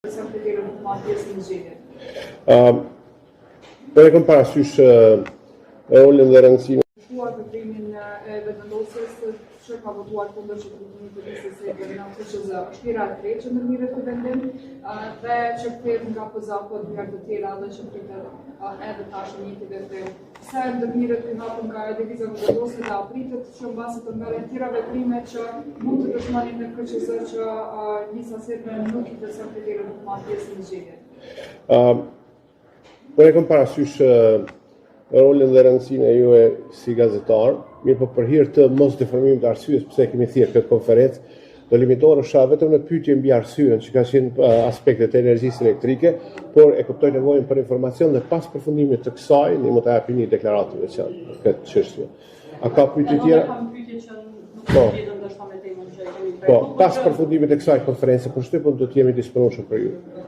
Sa kriteret nuk marrë pjesë në zgjedhje? Po e kam parasysh rolin dhe rëndësinë. Shkuar veprimin e vendosjes që ka votuar kundër shërbimit të listës së në FSHZ. Është hera e tretë që ndërmirret ky vendim dhe që kthehet nga PZ-po në të tjera dhe që pritet edhe tash në një veprim. Sa e ndërmirret ky hapur nga divizioni i vendosjes dhe apritet që mbasi të merren tjera veprime që mund të dëshmonin në FSHZ që lista serbe nuk i sa kriteret nuk marrë pjesë në zgjedhje. Po e kam parasysh rolin dhe rëndësinë e juaj si gazetar, mirë po për hir të mos deformimit të arsyes pse kemi thirrë këtë konferencë, do limitohesha vetëm në pyetje mbi arsyen që ka qenë aspektet e energjisë elektrike, por e kuptoj nevojën për informacion dhe pas përfundimit të kësaj ne mund të japim një deklaratë të veçantë për këtë çështje. A ka pyetje tjera? Po, pas përfundimit të kësaj konferencë, për shtypën do të jemi disponueshëm për ju.